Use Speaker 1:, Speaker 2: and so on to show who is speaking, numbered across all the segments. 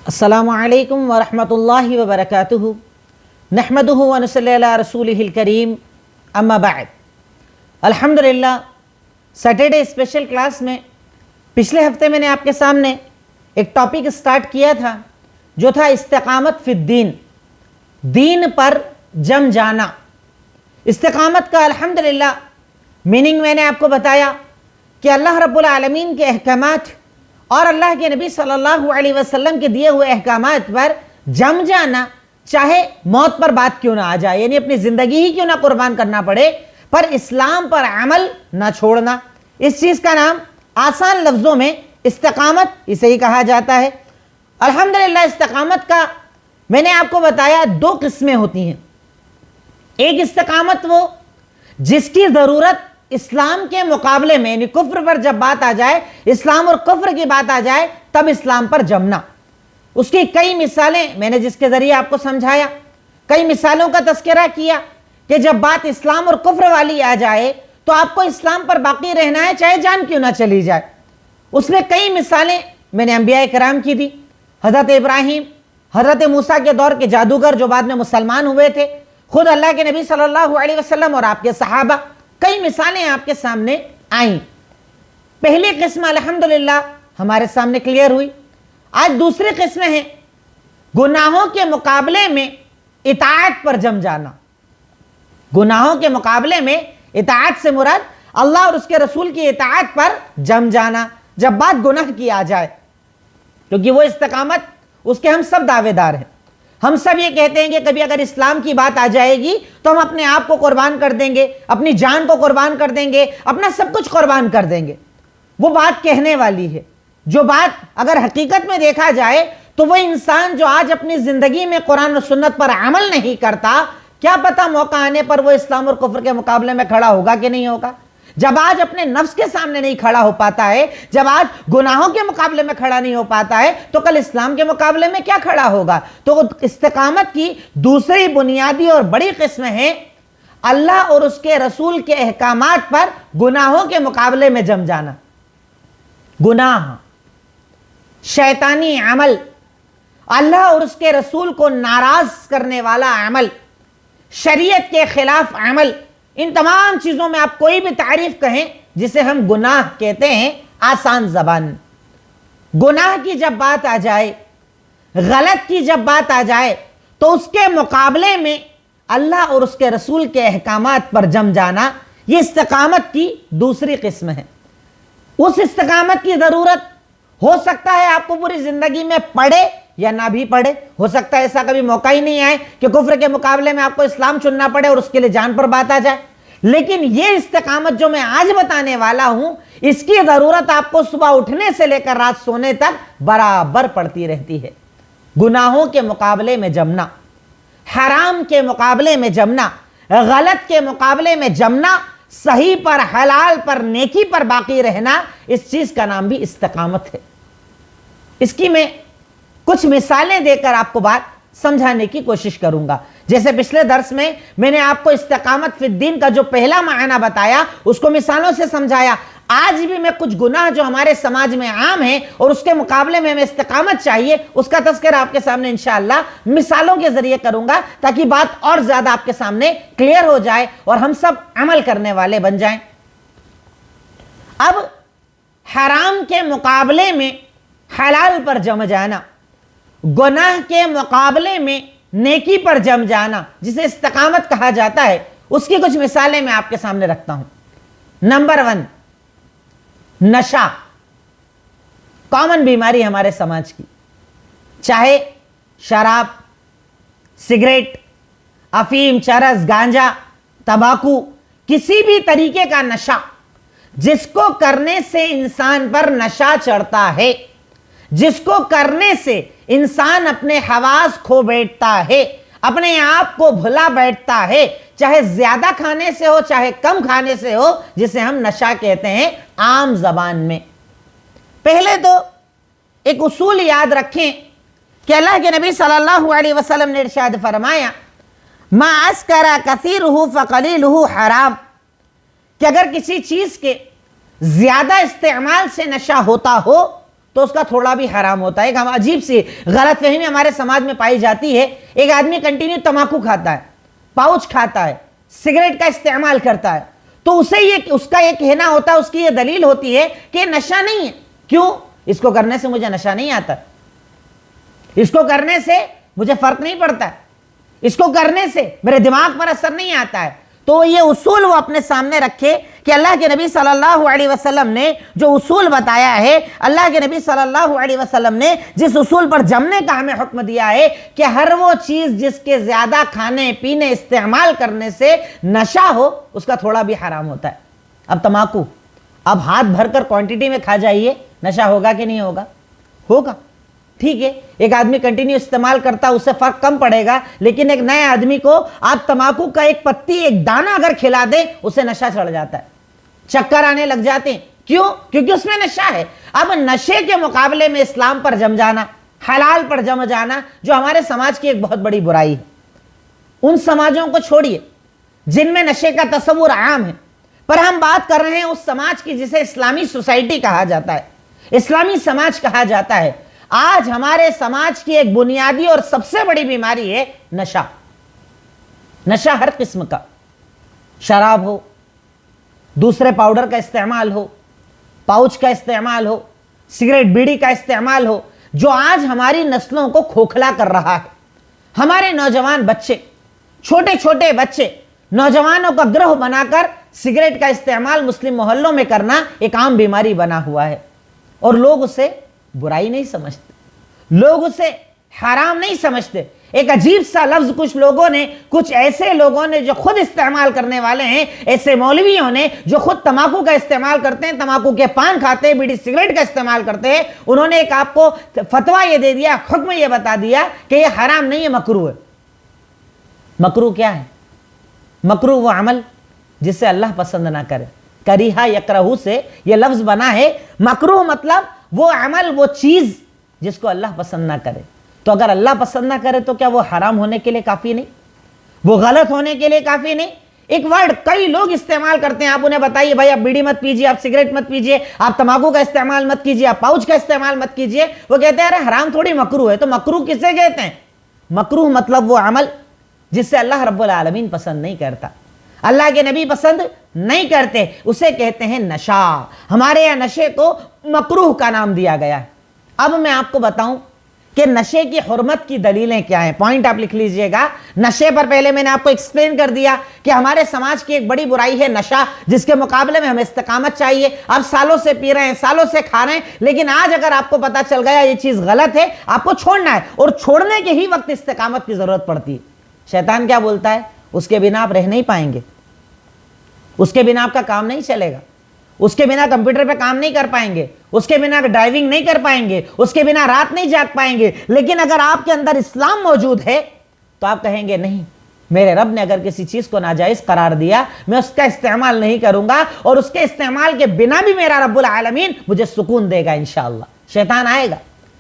Speaker 1: السلام علیکم ورحمۃ اللہ وبرکاتہ نحمدہ ونصلی علی رسولہ الکریم اما بعد۔ الحمدللہ سیٹرڈے اسپیشل کلاس میں پچھلے ہفتے میں نے آپ کے سامنے ایک ٹاپک سٹارٹ کیا تھا جو تھا استقامت فی الدین، دین پر جم جانا۔ استقامت کا الحمدللہ میننگ میں نے آپ کو بتایا کہ اللہ رب العالمین کے احکامات اور اللہ کے نبی صلی اللہ علیہ وسلم کے دیے ہوئے احکامات پر جم جانا، چاہے موت پر بات کیوں نہ آ جائے، یعنی اپنی زندگی ہی کیوں نہ قربان کرنا پڑے، پر اسلام پر عمل نہ چھوڑنا۔ اس چیز کا نام آسان لفظوں میں استقامت اسے ہی کہا جاتا ہے۔ الحمدللہ استقامت کا میں نے آپ کو بتایا دو قسمیں ہوتی ہیں۔ ایک استقامت وہ جس کی ضرورت اسلام کے مقابلے میں، یعنی کفر پر جب بات آ جائے، اسلام اور کفر کی بات آ جائے تب اسلام پر جمنا۔ اس کی کئی مثالیں میں نے جس کے ذریعے آپ کو سمجھایا، کئی مثالوں کا تذکرہ کیا کہ جب بات اسلام اور کفر والی آ جائے تو آپ کو اسلام پر باقی رہنا ہے چاہے جان کیوں نہ چلی جائے۔ اس میں کئی مثالیں میں نے انبیاء کرام کی دی، حضرت ابراہیم، حضرت موسیٰ کے دور کے جادوگر جو بعد میں مسلمان ہوئے تھے، خود اللہ کے نبی صلی اللہ علیہ وسلم اور آپ کے صحابہ، کئی مثالیں آپ کے سامنے آئیں۔ پہلی قسم الحمدللہ ہمارے سامنے کلیئر ہوئی۔ آج دوسری قسم ہے گناہوں کے مقابلے میں اطاعت پر جم جانا۔ گناہوں کے مقابلے میں اطاعت سے مراد اللہ اور اس کے رسول کی اطاعت پر جم جانا جب بات گناہ کی آ جائے، کیونکہ وہ استقامت اس کے ہم سب دعوے دار ہیں۔ ہم سب یہ کہتے ہیں کہ کبھی اگر اسلام کی بات آ جائے گی تو ہم اپنے آپ کو قربان کر دیں گے، اپنی جان کو قربان کر دیں گے، اپنا سب کچھ قربان کر دیں گے۔ وہ بات کہنے والی ہے، جو بات اگر حقیقت میں دیکھا جائے تو وہ انسان جو آج اپنی زندگی میں قرآن و سنت پر عمل نہیں کرتا، کیا پتہ موقع آنے پر وہ اسلام اور کفر کے مقابلے میں کھڑا ہوگا کہ نہیں ہوگا۔ جب آج اپنے نفس کے سامنے نہیں کھڑا ہو پاتا ہے، جب آج گناہوں کے مقابلے میں کھڑا نہیں ہو پاتا ہے، تو کل اسلام کے مقابلے میں کیا کھڑا ہوگا۔ تو استقامت کی دوسری بنیادی اور بڑی قسم ہے اللہ اور اس کے رسول کے احکامات پر گناہوں کے مقابلے میں جم جانا۔ گناہ، شیطانی عمل، اللہ اور اس کے رسول کو ناراض کرنے والا عمل، شریعت کے خلاف عمل، ان تمام چیزوں میں آپ کوئی بھی تعریف کہیں جسے ہم گناہ کہتے ہیں آسان زبان۔ گناہ کی جب بات آ جائے، غلط کی جب بات آ جائے تو اس کے مقابلے میں اللہ اور اس کے رسول کے احکامات پر جم جانا، یہ استقامت کی دوسری قسم ہے۔ اس استقامت کی ضرورت ہو سکتا ہے آپ کو پوری زندگی میں پڑے یا نہ بھی پڑے، ہو سکتا ہے ایسا کبھی موقع ہی نہیں آئے کہ کفر کے مقابلے میں آپ کو اسلام چننا پڑے اور اس کے لیے جان پر بات آ جائے۔ لیکن یہ استقامت جو میں آج بتانے والا ہوں، اس کی ضرورت آپ کو صبح اٹھنے سے لے کر رات سونے تک برابر پڑتی رہتی ہے۔ گناہوں کے مقابلے میں جمنا، حرام کے مقابلے میں جمنا، غلط کے مقابلے میں جمنا، صحیح پر، حلال پر، نیکی پر باقی رہنا، اس چیز کا نام بھی استقامت ہے۔ اس کی میں کچھ مثالیں دے کر آپ کو بات سمجھانے کی کوشش کروں گا۔ جیسے پچھلے درس میں میں نے آپ کو استقامت فی الدین کا جو پہلا معنی بتایا اس کو مثالوں سے سمجھایا۔ آج بھی میں کچھ گناہ جو ہمارے سماج میں عام ہیں اور اس کے مقابلے میں ہمیں استقامت چاہیے، اس کا تذکرہ آپ کے سامنے انشاءاللہ مثالوں کے ذریعے کروں گا تاکہ بات اور زیادہ آپ کے سامنے کلیئر ہو جائے اور ہم سب عمل کرنے والے بن جائیں۔ اب حرام کے مقابلے میں حلال پر جم جانا، گناہ کے مقابلے میں نیکی پر جم جانا، جسے استقامت کہا جاتا ہے، اس کی کچھ مثالیں میں آپ کے سامنے رکھتا ہوں۔ نمبر 1، نشہ، کامن بیماری ہمارے سماج کی، چاہے شراب، سگریٹ، افیم، چرس، گانجا، تمباکو، کسی بھی طریقے کا نشہ جس کو کرنے سے انسان پر نشہ چڑھتا ہے، جس کو کرنے سے انسان اپنے حواس کھو بیٹھتا ہے، اپنے آپ کو بھلا بیٹھتا ہے، چاہے زیادہ کھانے سے ہو چاہے کم کھانے سے ہو، جسے ہم نشہ کہتے ہیں عام زبان میں۔ پہلے تو ایک اصول یاد رکھیں کہ اللہ کے نبی صلی اللہ علیہ وسلم نے ارشاد فرمایا، ما اسکر کثیرہ فقلیلہ حرام، کہ اگر کسی چیز کے زیادہ استعمال سے نشہ ہوتا ہو تو اس کا تھوڑا بھی حرام ہوتا ہے. ایک عجیب سی غلط فہمی ہمارے سماج میں پائی جاتی ہے. ایک آدمی کنٹینیو تمباکو کھاتا ہے, پاؤچ کھاتا ہے, سگریٹ کا استعمال کرتا ہے, تو اسے اس کا یہ کہنا ہوتا ہے, اس کی یہ دلیل ہوتی ہے کہ نشہ نہیں ہے. کیوں؟ اس کو کرنے سے مجھے نشہ نہیں آتا, اس کو کرنے سے مجھے فرق نہیں پڑتا, اس کو کرنے سے میرے دماغ پر اثر نہیں آتا ہے. تو یہ اصول وہ اپنے سامنے رکھے کہ اللہ کے نبی صلی اللہ علیہ وسلم نے جو اصول بتایا ہے, اللہ کے نبی صلی اللہ علیہ وسلم نے جس اصول پر جمنے کا ہمیں حکم دیا ہے کہ ہر وہ چیز جس کے زیادہ کھانے پینے استعمال کرنے سے نشہ ہو, اس کا تھوڑا بھی حرام ہوتا ہے. اب تمباکو اب ہاتھ بھر کر کوانٹٹی میں کھا جائیے, نشہ ہوگا کہ نہیں ہوگا؟ ہوگا. ٹھیک ہے, ایک آدمی کنٹینیو استعمال کرتا, اس سے فرق کم پڑے گا, لیکن ایک نئے آدمی کو آپ تمباکو کا ایک پتی, ایک دانہ اگر کھلا دیں, اسے نشہ چڑھ جاتا ہے, چکر آنے لگ جاتے ہیں. کیوں؟ کیونکہ اس میں نشہ ہے. اب نشے کے مقابلے میں اسلام پر جم جانا, حلال پر جم جانا, جو ہمارے سماج کی ایک بہت بڑی برائی ہے. ان سماجوں کو چھوڑیے جن میں نشے کا تصور عام ہے, پر ہم بات کر رہے ہیں اس سماج کی جسے اسلامی سوسائٹی کہا جاتا ہے, اسلامی سماج کہا جاتا ہے. آج ہمارے سماج کی ایک بنیادی اور سب سے بڑی بیماری ہے نشہ. نشہ ہر قسم کا, شراب ہو, دوسرے پاؤڈر کا استعمال ہو, پاؤچ کا استعمال ہو, سگریٹ بیڑی کا استعمال ہو, جو آج ہماری نسلوں کو کھوکھلا کر رہا ہے. ہمارے نوجوان بچے, چھوٹے چھوٹے بچے, نوجوانوں کا گروہ بنا کر سگریٹ کا استعمال مسلم محلوں میں کرنا ایک عام بیماری بنا ہوا ہے, اور لوگ اسے برائی نہیں سمجھتے, لوگ اسے حرام نہیں سمجھتے. ایک عجیب سا لفظ کچھ ایسے لوگوں نے جو خود استعمال کرنے والے ہیں, ایسے مولویوں نے جو خود تمباکو کا استعمال کرتے ہیں, تمباکو کے پان کھاتے ہیں, بیڑی سگریٹ کا استعمال کرتے ہیں, انہوں نے ایک آپ کو فتویٰ یہ دے دیا, حکم یہ بتا دیا کہ یہ حرام نہیں ہے, مکروہ ہے. مکروہ کیا ہے؟ مکروہ وہ عمل جسے اللہ پسند نہ کرے. کریہا یکرہو سے یہ لفظ بنا ہے. مکروہ مطلب وہ عمل, وہ چیز جس کو اللہ پسند نہ کرے. تو اگر اللہ پسند نہ کرے تو کیا وہ حرام ہونے کے لیے کافی نہیں؟ وہ غلط ہونے کے لیے کافی نہیں؟ ایک ورڈ کئی لوگ استعمال کرتے ہیں, آپ انہیں بتائیے بھائی آپ بیڑی مت پیجیے, آپ سگریٹ مت پیجیے, آپ تمباکو کا استعمال مت کیجیے, آپ پاؤچ کا استعمال مت کیجیے, وہ کہتے ہیں ارے حرام تھوڑی مکروہ ہے. تو مکروہ کسے کہتے ہیں؟ مکروہ مطلب وہ عمل جس سے اللہ رب العالمین پسند نہیں کرتا, اللہ کے نبی پسند نہیں کرتے, اسے کہتے ہیں نشہ. ہمارے یہاں نشے کو مکروہ کا نام دیا گیا ہے. اب میں آپ کو بتاؤں کہ نشے کی حرمت کی دلیلیں کیا ہیں. پوائنٹ آپ لکھ لیجئے گا. نشے پر پہلے میں نے آپ کو ایکسپلین کر دیا کہ ہمارے سماج کی ایک بڑی برائی ہے نشہ, جس کے مقابلے میں ہمیں استقامت چاہیے. آپ سالوں سے پی رہے ہیں, سالوں سے کھا رہے ہیں, لیکن آج اگر آپ کو پتا چل گیا یہ چیز غلط ہے, آپ کو چھوڑنا ہے, اور چھوڑنے کے ہی وقت استقامت کی ضرورت پڑتی ہے. شیطان کیا بولتا ہے؟ اس کے بنا آپ رہ نہیں پائیں گے, اس کے بنا آپ کا کام نہیں چلے گا, اس کے بنا کمپیوٹر پہ کام نہیں کر پائیں گے, اس کے بنا ڈرائیونگ نہیں کر پائیں گے, اس کے بنا رات نہیں جاگ پائیں گے. لیکن اگر آپ کے اندر اسلام موجود ہے تو آپ کہیں گے نہیں, میرے رب نے اگر کسی چیز کو ناجائز قرار دیا میں اس کا استعمال نہیں کروں گا, اور اس کے استعمال کے بنا بھی میرا رب العالمین مجھے سکون دے گا انشاءاللہ. شیطان آئے گا,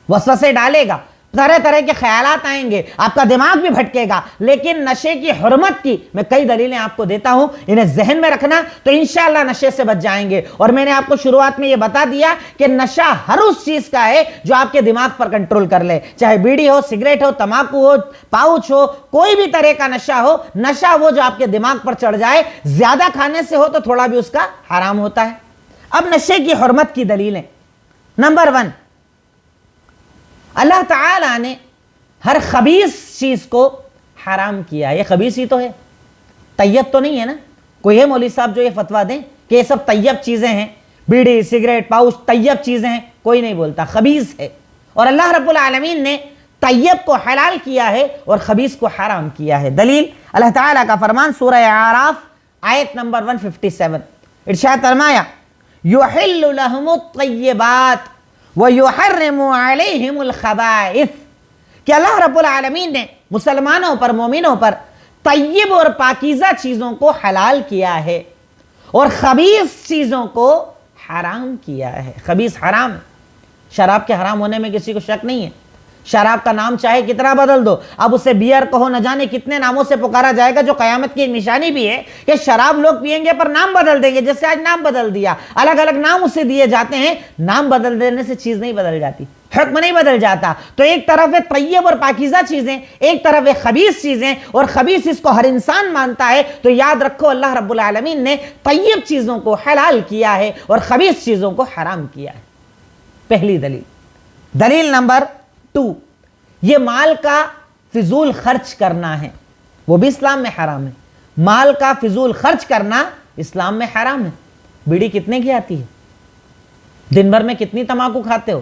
Speaker 1: وسوسے ڈالے گا, طرح طرح کے خیالات آئیں گے, آپ کا دماغ بھی بھٹکے گا, لیکن نشے کی حرمت کی میں کئی دلیلیں آپ کو دیتا ہوں, انہیں ذہن میں رکھنا تو انشاءاللہ نشے سے بچ جائیں گے. اور میں نے آپ کو شروعات میں یہ بتا دیا کہ نشہ ہر اس چیز کا ہے جو آپ کے دماغ پر کنٹرول کر لے, چاہے بیڑی ہو, سگریٹ ہو, تمباکو ہو, پاؤچ ہو, کوئی بھی طرح کا نشہ ہو. نشہ وہ جو آپ کے دماغ پر چڑھ جائے, زیادہ کھانے سے ہو تو تھوڑا بھی اس کا حرام ہوتا ہے. اب نشے کی حرمت کی دلیلیں. نمبر 1, اللہ تعالیٰ نے ہر خبیث چیز کو حرام کیا. یہ خبیث ہی تو ہے, طیب تو نہیں ہے نا. کوئی ہے مولوی صاحب جو یہ فتویٰ دیں کہ یہ سب طیب چیزیں ہیں, بیڑی سگریٹ پاؤچ طیب چیزیں ہیں؟ کوئی نہیں بولتا, خبیث ہے. اور اللہ رب العالمین نے طیب کو حلال کیا ہے اور خبیث کو حرام کیا ہے. دلیل اللہ تعالیٰ کا فرمان سورہ اعراف آیت نمبر 157, ارشاد فرمایا یحل لہم الطیبات وَيُحَرِّمُ عَلَيْهِمُ الْخَبَائِثِ, کہ اللہ رب العالمین نے مسلمانوں پر, مومنوں پر طیب اور پاکیزہ چیزوں کو حلال کیا ہے اور خبیث چیزوں کو حرام کیا ہے. خبیث حرام, شراب کے حرام ہونے میں کسی کو شک نہیں ہے. شراب کا نام چاہے کتنا بدل دو، اب اسے بیئر کہو، نہ جانے کتنے ناموں سے پکارا جائے گا، جو قیامت کی نشانی بھی ہے کہ شراب لوگ پئیں گے پر نام بدل دیں گے، جیسے آج نام بدل دیا، الگ الگ نام اسے دیے جاتے ہیں۔ نام بدل دینے سے چیز نہیں بدل جاتی، حکم نہیں بدل جاتا۔ تو ایک طرف ہے طیب اور پاکیزہ چیزیں، ایک طرف ہے خبیث چیزیں، اور خبیث اس کو ہر انسان مانتا ہے۔ تو یاد رکھو اللہ رب العالمین نے طیب چیزوں کو حلال کیا ہے اور خبیث چیزوں کو حرام کیا ہے۔ پہلی دلیل۔ دلیل نمبر 2، یہ مال کا فضول خرچ کرنا ہے، وہ بھی اسلام میں حرام ہے۔ مال کا فضول خرچ کرنا اسلام میں حرام ہے۔ بیڑی کتنے کی آتی ہے؟ دن بھر میں کتنی تمباکو کھاتے ہو؟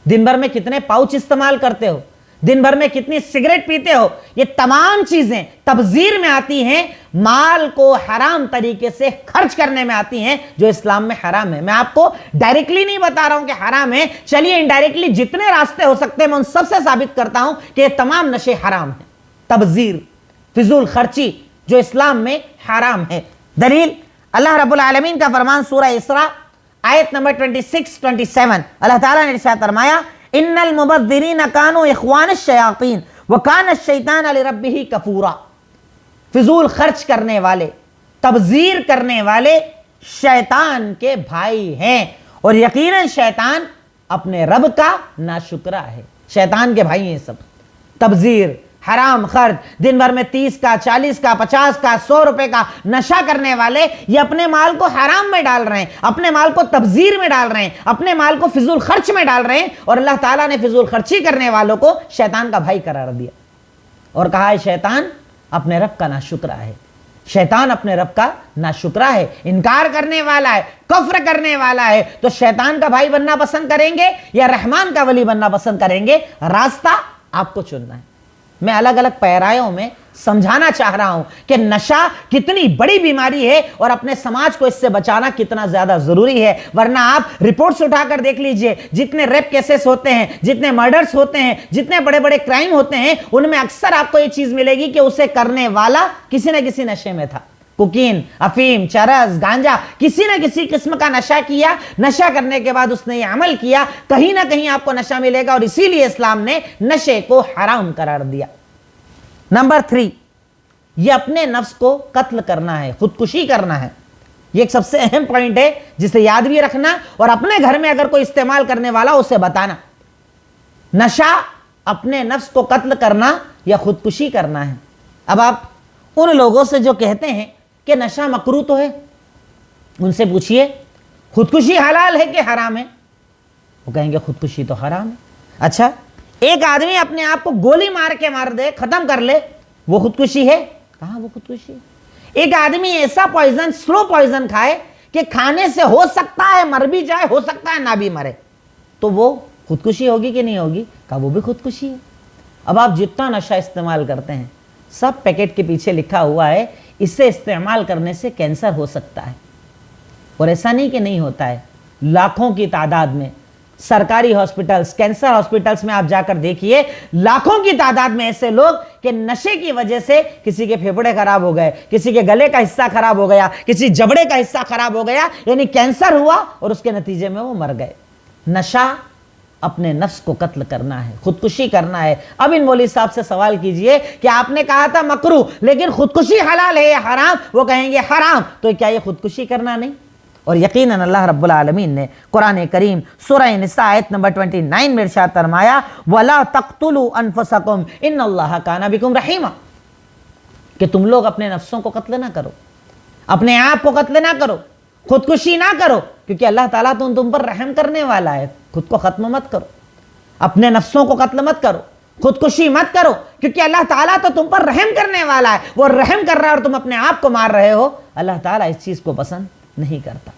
Speaker 1: دن بھر میں کتنے پاؤچ استعمال کرتے ہو؟ دن بھر میں کتنی سگریٹ پیتے ہو؟ یہ تمام چیزیں تبذیر میں آتی ہیں، مال کو حرام طریقے سے خرچ کرنے میں آتی ہیں، جو اسلام میں حرام ہے۔ میں آپ کو ڈائریکٹلی نہیں بتا رہا ہوں کہ حرام ہے، چلیے انڈائریکٹلی جتنے راستے ہو سکتے ہیں میں ان سب سے ثابت کرتا ہوں کہ یہ تمام نشے حرام ہیں۔ تبذیر، فضول خرچی جو اسلام میں حرام ہے۔ دلیل، اللہ رب العالمین کا فرمان سورہ اسراء آیت نمبر 26-27، اللہ تعالیٰ نے ارشاد فرمایا ان المبذرین کانوا اخوان الشیاطین وکان الشیطان لربہ کفورا۔ فضول خرچ کرنے والے، تبذیر کرنے والے شیطان کے بھائی ہیں، اور یقیناً شیطان اپنے رب کا ناشکرا ہے۔ شیطان کے بھائی ہیں سب۔ تبذیر، حرام خرچ، دن بھر میں 30 کا 40 کا 50 کا 100 روپے کا نشہ کرنے والے یہ اپنے مال کو حرام میں ڈال رہے ہیں، اپنے مال کو تبذیر میں ڈال رہے ہیں، اپنے مال کو فضول خرچ میں ڈال رہے ہیں، اور اللہ تعالیٰ نے فضول خرچی کرنے والوں کو شیطان کا بھائی قرار دیا اور کہا ہے شیطان اپنے رب کا ناشکرا ہے۔ شیطان اپنے رب کا ناشکرا ہے، انکار کرنے والا ہے، کفر کرنے والا ہے۔ تو شیطان کا بھائی بننا پسند کریں گے یا رحمان کا ولی بننا پسند کریں گے؟ راستہ آپ کو چننا ہے۔ میں الگ الگ پیرایوں میں سمجھانا چاہ رہا ہوں کہ نشہ کتنی بڑی بیماری ہے اور اپنے سماج کو اس سے بچانا کتنا زیادہ ضروری ہے، ورنہ آپ رپورٹس اٹھا کر دیکھ لیجئے، جتنے ریپ کیسز ہوتے ہیں، جتنے مرڈرز ہوتے ہیں، جتنے بڑے بڑے کرائم ہوتے ہیں، ان میں اکثر آپ کو یہ چیز ملے گی کہ اسے کرنے والا کسی نہ کسی نشے میں تھا۔ کوکین، افیم، چرس، گانجا، کسی نہ کسی قسم کا نشہ کیا، نشہ کرنے کے بعد اس نے یہ عمل کیا، کہیں نہ کہیں آپ کو نشہ ملے گا، اور اسی لیے اسلام نے نشے کو حرام قرار دیا۔ نمبر 3، یہ اپنے نفس کو قتل کرنا ہے، خودکشی کرنا ہے۔ یہ ایک سب سے اہم پوائنٹ ہے جسے یاد بھی رکھنا، اور اپنے گھر میں اگر کوئی استعمال کرنے والا اسے بتانا۔ نشہ اپنے نفس کو قتل کرنا یا خودکشی کرنا ہے۔ اب آپ ان لوگوں سے جو کہتے ہیں کہ نشہ مکروہ تو ہے، ان سے پوچھئے خودکشی حلال ہے کہ حرام ہے؟ وہ کہیں گے خودکشی تو حرام ہے۔ اچھا، ایک آدمی اپنے آپ کو گولی مار کے مار دے، ختم کر لے، وہ خودکشی ہے؟ کہاں وہ خودکشی ہے؟ ایک آدمی ایسا پوائزن، سلو پوائزن کھائے کہ کھانے سے ہو سکتا ہے مر بھی جائے، ہو سکتا ہے نہ بھی مرے، تو وہ خودکشی ہوگی کہ نہیں ہوگی؟ کہا وہ بھی خودکشی ہے۔ اب آپ جتنا نشہ استعمال کرتے ہیں، سب پیکٹ کے پیچھے لکھا ہوا ہے اسے استعمال کرنے سے کینسر ہو سکتا ہے، اور ایسا نہیں کہ نہیں ہوتا ہے۔ لاکھوں کی تعداد میں سرکاری ہاسپٹلز، کینسر ہاسپٹلز میں آپ جا کر دیکھیے، لاکھوں کی تعداد میں ایسے لوگ کہ نشے کی وجہ سے کسی کے پھیپھڑے خراب ہو گئے، کسی کے گلے کا حصہ خراب ہو گیا، کسی جبڑے کا حصہ خراب ہو گیا، یعنی کینسر ہوا اور اس کے نتیجے میں وہ مر گئے۔ نشہ اپنے نفس کو قتل کرنا ہے، خودکشی کرنا ہے۔ اب ان مولوی صاحب سے سوال کیجئے کہ آپ نے کہا تھا مکروہ، لیکن خودکشی حلال ہے یا حرام؟ وہ کہیں گے حرام، تو کیا یہ خودکشی کرنا نہیں؟ اور یقیناً اللہ رب العالمین نے قرآن کریم سورہ نساء آیت نمبر 29 میں ارشاد فرمایا وَلَا تَقْتُلُوا أَنفُسَكُمْ إِنَّ اللَّهَ كَانَ بِكُمْ رَحِيمًا، کہ تم لوگ اپنے نفسوں کو قتل نہ کرو، اپنے آپ کو قتل نہ کرو، خودکشی نہ کرو، کیونکہ اللہ تعالیٰ تو تم پر رحم کرنے والا ہے۔ خود کو ختم مت کرو، اپنے نفسوں کو قتل مت کرو، خودکشی مت کرو، کیونکہ اللہ تعالیٰ تو تم پر رحم کرنے والا ہے۔ وہ رحم کر رہا ہے اور تم اپنے آپ کو مار رہے ہو، اللہ تعالیٰ اس چیز کو پسند نہیں کرتا۔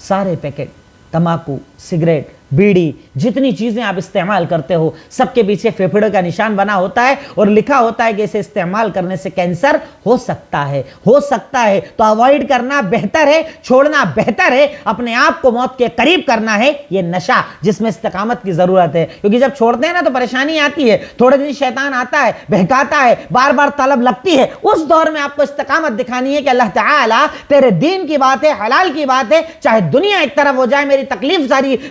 Speaker 1: سارے پیکٹ، تمباکو، سگریٹ، بیڑی، جتنی چیزیں آپ استعمال کرتے ہو، سب کے پیچھے پھیپھڑے کا نشان بنا ہوتا ہے اور لکھا ہوتا ہے کہ اسے استعمال کرنے سے کینسر ہو سکتا ہے، ہو سکتا ہے۔ تو اوائڈ کرنا بہتر ہے، چھوڑنا بہتر ہے، اپنے آپ کو موت کے قریب کرنا ہے۔ یہ نشہ جس میں استقامت کی ضرورت ہے، کیونکہ جب چھوڑتے ہیں نا تو پریشانی آتی ہے، تھوڑے دن شیطان آتا ہے، بہکاتا ہے، بار بار طلب لگتی ہے۔ اس دور میں آپ کو استقامت دکھانی ہے کہ اللہ تعالیٰ تیرے دین کی بات ہے، حلال کی بات ہے، چاہے دنیا ایک طرف ہو جائے، میری تکلیف ساری،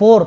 Speaker 1: 4,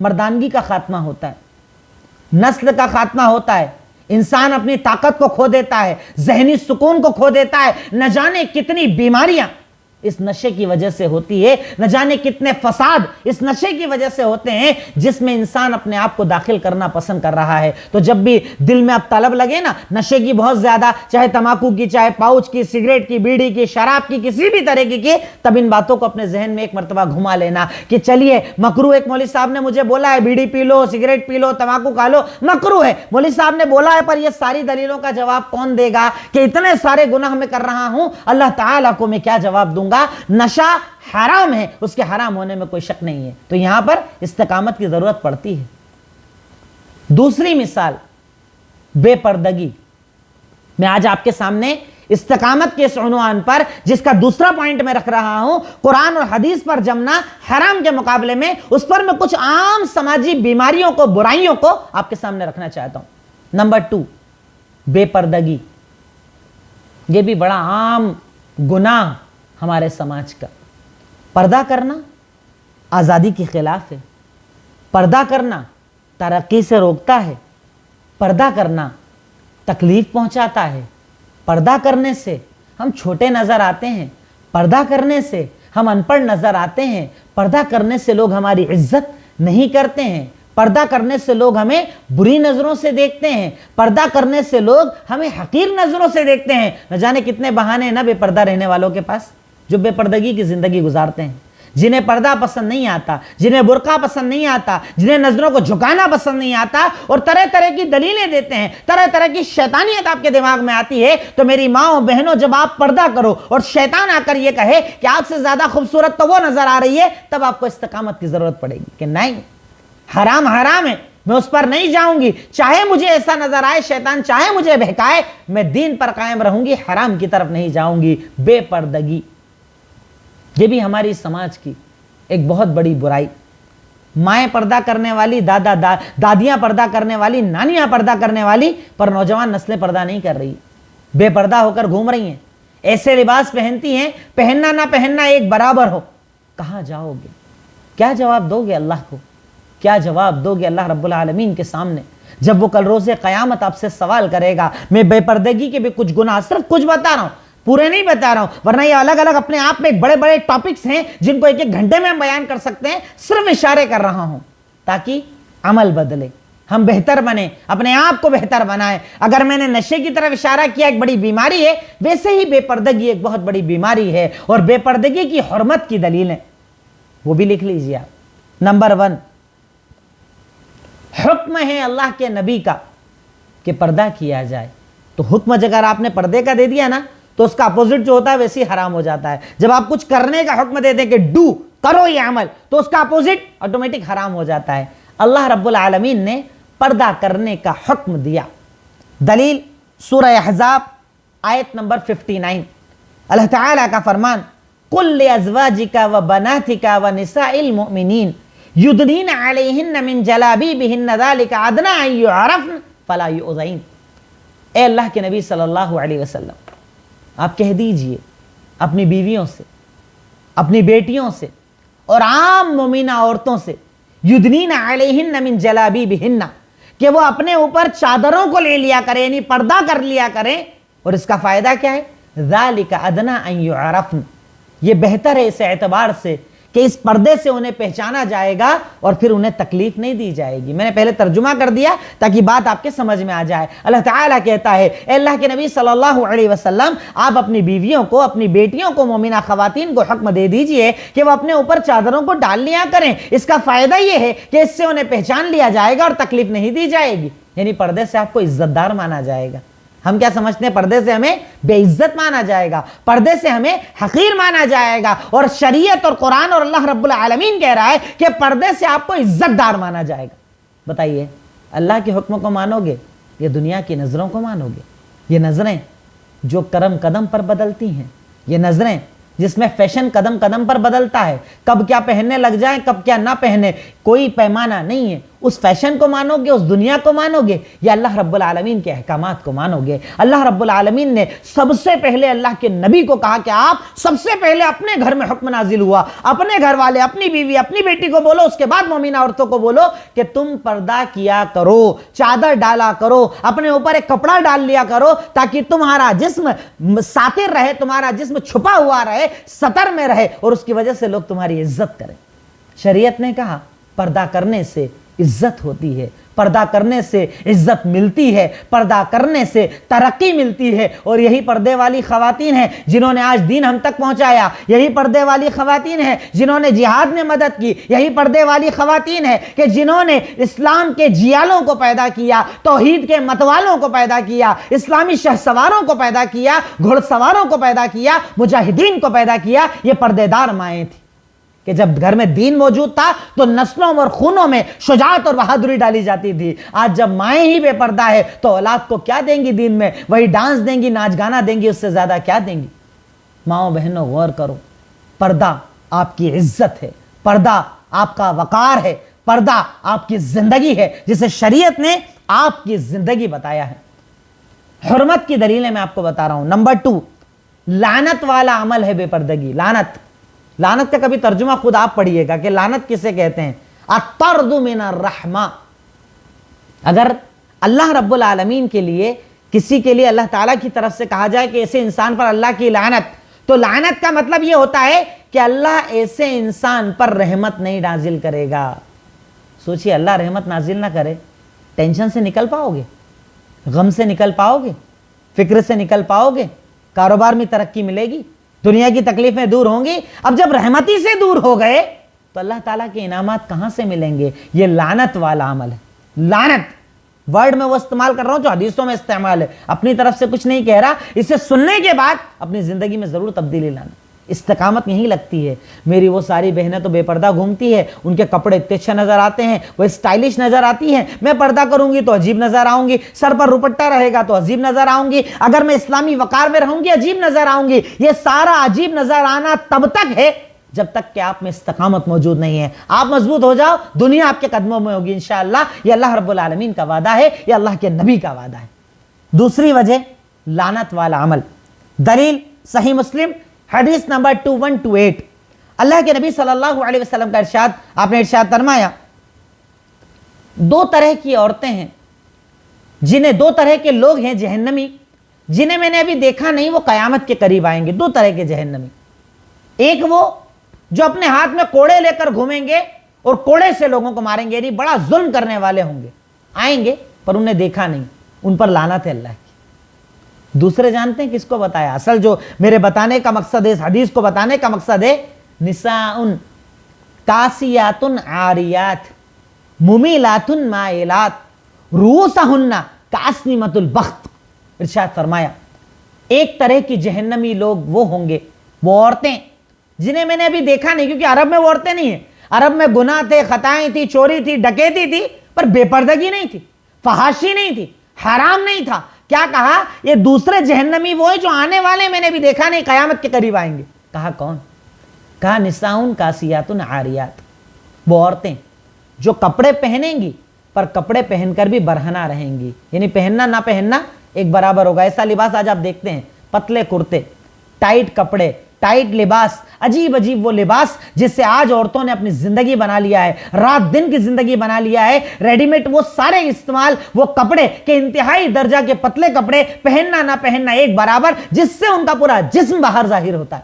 Speaker 1: مردانگی کا خاتمہ ہوتا ہے، نسل کا خاتمہ ہوتا ہے، انسان اپنی طاقت کو کھو دیتا ہے، ذہنی سکون کو کھو دیتا ہے، نہ جانے کتنی بیماریاں اس نشے کی وجہ سے ہوتی ہے، نہ جانے کتنے فساد اس نشے کی وجہ سے ہوتے ہیں، جس میں انسان اپنے آپ کو داخل کرنا پسند کر رہا ہے۔ تو جب بھی دل میں اب طلب لگے نا نشے کی بہت زیادہ، چاہے تمباکو کی، چاہے پاؤچ کی، سگریٹ کی، بیڑی کی، شراب کی، کسی بھی طرح کی، تب ان باتوں کو اپنے ذہن میں ایک مرتبہ گھما لینا کہ چلیے مکروہ، ایک مولوی صاحب نے مجھے بولا ہے بیڑی پی لو، سگریٹ پی لو، تمباکو کھا لو، مکروہ ہے، مولوی صاحب نے بولا ہے، پر یہ ساری دلیلوں کا جواب کون دے گا کہ اتنے سارے گناہ میں کر رہا ہوں، اللہ تعالیٰ کو میں کیا جواب دوں گا؟ نشہ حرام ہے، اس کے حرام ہونے میں کوئی شک نہیں ہے۔ تو یہاں پر استقامت کی ضرورت پڑتی ہے۔ دوسری مثال بے پردگی، میں آج آپ کے سامنے استقامت کے اس عنوان پر، جس کا دوسرا پوائنٹ میں رکھ رہا ہوں، قرآن اور حدیث پر جمنا حرام کے مقابلے میں، اس پر میں کچھ عام سماجی بیماریوں کو، برائیوں کو آپ کے سامنے رکھنا چاہتا ہوں۔ نمبر 2، بے پردگی۔ یہ بھی بڑا عام گناہ ہمارے سماج کا۔ پردہ کرنا آزادی کے خلاف ہے، پردہ کرنا ترقی سے روکتا ہے، پردہ کرنا تکلیف پہنچاتا ہے، پردہ کرنے سے ہم چھوٹے نظر آتے ہیں، پردہ کرنے سے ہم ان پڑھ نظر آتے ہیں، پردہ کرنے سے لوگ ہماری عزت نہیں کرتے ہیں، پردہ کرنے سے لوگ ہمیں بری نظروں سے دیکھتے ہیں، پردہ کرنے سے لوگ ہمیں حقیر نظروں سے دیکھتے ہیں۔ نہ جانے کتنے بہانے ہیں نا بے پردہ رہنے والوں کے پاس، جو بے پردگی کی زندگی گزارتے ہیں، جنہیں پردہ پسند نہیں آتا، جنہیں برقع پسند نہیں آتا، جنہیں نظروں کو جھکانا پسند نہیں آتا، اور طرح طرح کی دلیلیں دیتے ہیں، طرح طرح کی شیطانیت آپ کے دماغ میں آتی ہے۔ تو میری ماں بہنوں، جب آپ پردہ کرو اور شیطان آ کر یہ کہے کہ آپ سے زیادہ خوبصورت تو وہ نظر آ رہی ہے، تب آپ کو استقامت کی ضرورت پڑے گی کہ نہیں، حرام حرام ہے، میں اس پر نہیں جاؤں گی، چاہے مجھے ایسا نظر آئے، شیطان چاہے مجھے بہکائے، میں دین پر قائم رہوں گی، حرام کی طرف نہیں جاؤں گی۔ بے پردگی، یہ بھی ہماری سماج کی ایک بہت بڑی برائی۔ مائیں پردہ کرنے والی، دادیاں پردہ کرنے والی، نانیاں پردہ کرنے والی، پر نوجوان نسلیں پردہ نہیں کر رہی، بے پردہ ہو کر گھوم رہی ہیں، ایسے لباس پہنتی ہیں پہننا نہ پہننا ایک برابر ہو۔ کہاں جاؤ گے؟ کیا جواب دو گے اللہ کو؟ کیا جواب دو گے اللہ رب العالمین کے سامنے جب وہ کل روز قیامت آپ سے سوال کرے گا؟ میں بے پردگی کے بھی کچھ گناہ، صرف کچھ بتا رہا ہوں، پورے نہیں بتا رہا ہوں، ورنہ یہ الگ الگ اپنے آپ میں ایک بڑے بڑے ٹاپکس ہیں جن کو ایک ایک گھنٹے میں ہم بیان کر سکتے ہیں، صرف اشارے کر رہا ہوں تاکہ عمل بدلے، ہم بہتر بنیں، اپنے آپ کو بہتر بنائیں۔ اگر میں نے نشے کی طرف اشارہ کیا ایک بڑی بیماری ہے، ویسے ہی بے پردگی ایک بہت بڑی بیماری ہے، اور بے پردگی کی حرمت کی دلیلیں وہ بھی لکھ لیجیے آپ۔ نمبر 1، حکم ہے اللہ کے نبی کا کہ پردہ کیا جائے، تو حکم اگر آپ نے پردے کا دے دیا نا تو اس کا اپوزٹ جو ہوتا ہے ویسے ہی حرام ہو جاتا ہے۔ جب آپ کچھ کرنے کا حکم دے دیں کہ ڈو، کرو یہ عمل، تو اس کا اپوزٹ آٹومیٹک حرام ہو جاتا ہے۔ اللہ رب العالمین نے پردہ کرنے کا حکم دیا۔ دلیل سورہ احزاب آیت نمبر 59، اللہ تعالیٰ کا فرمان، قُلْ لِأَزْوَاجِكَ وَبَنَاتِكَ وَنِسَاءِ الْمُؤْمِنِينَ يُدْنِينَ عَلَيْهِنَّ مِنْ جَلَابِيبِهِنَّ ذَلِكَ أَدْنَىٰ أَن يُعْرَفْنَ فَلَا يُؤْذَيْنَ۔ اے اللہ کے نبی صلی اللہ علیہ وسلم، آپ کہہ دیجئے اپنی بیویوں سے، اپنی بیٹیوں سے اور عام مومنہ عورتوں سے، یدنین علیہن من جلابیبہن، کہ وہ اپنے اوپر چادروں کو لے لیا کریں، یعنی پردہ کر لیا کریں۔ اور اس کا فائدہ کیا ہے؟ ذالک ادنی ان یعرفن، یہ بہتر ہے اس اعتبار سے کہ اس پردے سے انہیں پہچانا جائے گا اور پھر انہیں تکلیف نہیں دی جائے گی۔ میں نے پہلے ترجمہ کر دیا تاکہ بات آپ کے سمجھ میں آ جائے۔ اللہ تعالیٰ کہتا ہے، اے اللہ کے نبی صلی اللہ علیہ وسلم، آپ اپنی بیویوں کو، اپنی بیٹیوں کو، مومنہ خواتین کو حکم دے دیجئے کہ وہ اپنے اوپر چادروں کو ڈال لیا کریں۔ اس کا فائدہ یہ ہے کہ اس سے انہیں پہچان لیا جائے گا اور تکلیف نہیں دی جائے گی، یعنی پردے سے آپ کو عزت دار مانا جائے گا۔ ہم کیا سمجھتے ہیں؟ پردے سے ہمیں بے عزت مانا جائے گا، پردے سے ہمیں حقیر مانا جائے گا، اور شریعت اور قرآن اور اللہ رب العالمین کہہ رہا ہے کہ پردے سے آپ کو عزت دار مانا جائے گا۔ بتائیے، اللہ کے حکم کو مانو گے یا دنیا کی نظروں کو مانو گے؟ یہ نظریں جو قدم قدم پر بدلتی ہیں، یہ نظریں جس میں فیشن قدم قدم پر بدلتا ہے، کب کیا پہننے لگ جائیں، کب کیا نہ پہنے، کوئی پیمانہ نہیں ہے. اس فیشن کو مانو گے, اس دنیا کو مانو گے, یا اللہ رب العالمین کے احکامات کو مانو گے. اللہ رب العالمین نے سب سے پہلے اللہ کے نبی کو کہا کہ آپ سب سے پہلے اپنے گھر میں حکم نازل ہوا, اپنے گھر والے, اپنی بیوی, اپنی بیٹی کو بولو, اس کے بعد مومنہ عورتوں کو بولو کہ تم پردہ کیا کرو, چادر ڈالا کرو, اپنے اوپر ایک کپڑا ڈال لیا کرو, تاکہ تمہارا جسم ساتر رہے, تمہارا جسم چھپا ہوا رہے, ستر میں رہے, اور اس کی وجہ سے لوگ تمہاری عزت کریں. شریعت نے کہا پردہ کرنے سے عزت ہوتی ہے, پردہ کرنے سے عزت ملتی ہے, پردہ کرنے سے ترقی ملتی ہے. اور یہی پردے والی خواتین ہیں جنہوں نے آج دین ہم تک پہنچایا, یہی پردے والی خواتین ہیں جنہوں نے جہاد میں مدد کی, یہی پردے والی خواتین ہیں کہ جنہوں نے اسلام کے جیالوں کو پیدا کیا, توحید کے متوالوں کو پیدا کیا, اسلامی شہ سواروں کو پیدا کیا, گھڑ سواروں کو پیدا کیا, مجاہدین کو پیدا کیا. یہ پردے دار مائیں تھیں کہ جب گھر میں دین موجود تھا تو نسلوں اور خونوں میں شجاعت اور بہادری ڈالی جاتی تھی. آج جب مائیں ہی بے پردہ ہے تو اولاد کو کیا دیں گی دین میں؟ وہی ڈانس دیں گی, ناچ گانا دیں گی, اس سے زیادہ کیا دیں گی؟ ماؤں بہنوں غور کرو, پردہ آپ کی عزت ہے, پردہ آپ کا وقار ہے, پردہ آپ کی زندگی ہے جسے شریعت نے آپ کی زندگی بتایا ہے. حرمت کی دلیلیں میں آپ کو بتا رہا ہوں. نمبر 2, لعنت والا عمل ہے بے پردگی. لعنت کا کبھی ترجمہ خود آپ پڑھیے گا کہ لعنت کسے کہتے ہیں. الطرد من الرحمہ. اگر اللہ رب العالمین کے لیے, کسی کے لیے اللہ تعالیٰ کی طرف سے کہا جائے کہ ایسے انسان پر اللہ کی لعنت, تو لعنت کا مطلب یہ ہوتا ہے کہ اللہ ایسے انسان پر رحمت نہیں نازل کرے گا. سوچئے, اللہ رحمت نازل نہ کرے, ٹینشن سے نکل پاؤ گے؟ غم سے نکل پاؤ گے؟ فکر سے نکل پاؤ گے؟ کاروبار میں ترقی ملے گی؟ دنیا کی تکلیفیں دور ہوں گی؟ اب جب رحمتی سے دور ہو گئے تو اللہ تعالیٰ کے انعامات کہاں سے ملیں گے؟ یہ لعنت والا عمل ہے. لعنت ورڈ میں وہ استعمال کر رہا ہوں جو حدیثوں میں استعمال ہے, اپنی طرف سے کچھ نہیں کہہ رہا. اسے سننے کے بعد اپنی زندگی میں ضرور تبدیلی لانا. استقامت یہیں لگتی ہے. میری وہ ساری بہنیں تو بے پردہ گھومتی ہے, ان کے کپڑے اتنے اچھے نظر آتے ہیں, وہ اسٹائلش نظر آتی ہیں. میں پردہ کروں گی تو عجیب نظر آؤں گی, سر پر روپٹہ رہے گا تو عجیب نظر آؤں گی, اگر میں اسلامی وقار میں رہوں گی عجیب نظر آؤں گی. یہ سارا عجیب نظر آنا تب تک ہے جب تک کہ آپ میں استقامت موجود نہیں ہے. آپ مضبوط ہو جاؤ, دنیا آپ کے قدموں میں ہوگی انشاءاللہ. یہ اللہ رب العالمین کا وعدہ ہے, یہ اللہ کے نبی کا وعدہ ہے. دوسری وجہ لعنت والا عمل. دلیل صحیح مسلم حدیث نمبر 2128. اللہ کے نبی صلی اللہ علیہ وسلم کا ارشاد, آپ نے ارشاد فرمایا, 2 طرح کی عورتیں ہیں جنہیں, 2 طرح کے لوگ ہیں جہنمی جنہیں میں نے ابھی دیکھا نہیں, وہ قیامت کے قریب آئیں گے. 2 طرح کے جہنمی. ایک وہ جو اپنے ہاتھ میں کوڑے لے کر گھومیں گے اور کوڑے سے لوگوں کو ماریں گے, یعنی بڑا ظلم کرنے والے ہوں گے, آئیں گے پر انہیں دیکھا نہیں, ان پر لعنت ہے اللہ کی. دوسرے جانتے ہیں کس کو بتایا؟ اصل جو میرے بتانے کا مقصد ہے, اس حدیث کو بتانے کا مقصد ہے, نساء کاسیات عاریات ممیلات مائلات رؤوسہن کاسنمۃ البخت. ارشاد فرمایا, ایک طرح کی جہنمی لوگ وہ ہوں گے, وہ عورتیں جنہیں میں نے ابھی دیکھا نہیں, کیونکہ عرب میں وہ عورتیں نہیں ہیں. عرب میں گناہ تھے, خطائیں تھی, چوری تھی, ڈکیتی تھی, پر بے پردگی نہیں تھی, فحاشی نہیں تھی, حرام نہیں تھا. کیا کہا؟ یہ دوسرے جہنمی وہ ہیں جو آنے والے میں نے ابھی دیکھا نہیں, قیامت کے قریب آئیں گے. کہا کون؟ کہا نساؤن کاسیات عاریات. وہ عورتیں جو کپڑے پہنیں گی پر کپڑے پہن کر بھی برہنہ رہیں گی, یعنی پہننا نہ پہننا ایک برابر ہوگا. ایسا لباس آج آپ دیکھتے ہیں, پتلے کرتے, ٹائٹ کپڑے, ٹائٹ لباس, عجیب عجیب وہ لباس جس سے آج عورتوں نے اپنی زندگی بنا لیا ہے, رات دن کی زندگی بنا لیا ہے. ریڈی میڈ وہ سارے استعمال, وہ کپڑے کے انتہائی درجہ کے پتلے کپڑے, پہننا نہ پہننا ایک برابر, جس سے ان کا پورا جسم باہر ظاہر ہوتا ہے.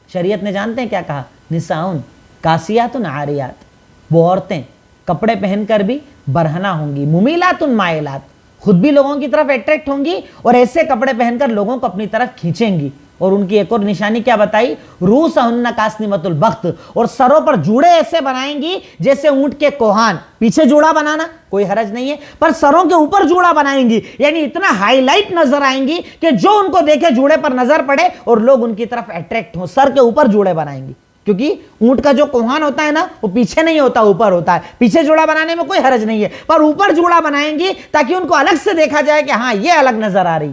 Speaker 1: شریعت نے جانتے ہیں کیا کہا؟ نساؤن کاسیات عاریات. وہ عورتیں کپڑے پہن کر بھی برہنہ ہوں گی, ممیلات مائلات, خود بھی لوگوں کی طرف اٹریکٹ ہوں گی اور ایسے کپڑے پہن کر لوگوں کو اپنی طرف کھینچیں گی. اور ان کی ایک اور نشانی کیا بتائی؟ رؤوسہن کاسنمۃ البخت. اور سروں پر جوڑے ایسے بنائیں گی جیسے اونٹ کے کوہان. پیچھے جوڑا بنانا کوئی حرج نہیں ہے, پر سروں کے اوپر جوڑا بنائیں گی, یعنی اتنا ہائی لائٹ نظر آئیں گی کہ جو ان کو دیکھے جوڑے پر نظر پڑے اور لوگ ان کی طرف اٹریکٹ ہوں. سر کے اوپر جوڑے بنائیں گی, کیونکہ اونٹ کا جو کوہان ہوتا ہے نا, وہ پیچھے نہیں ہوتا, اوپر ہوتا ہے. پیچھے جوڑا بنانے میں کوئی حرج نہیں ہے, پر اوپر جوڑا بنائیں گی تاکہ ان کو الگ سے دیکھا جائے کہ ہاں یہ الگ نظر آ رہی.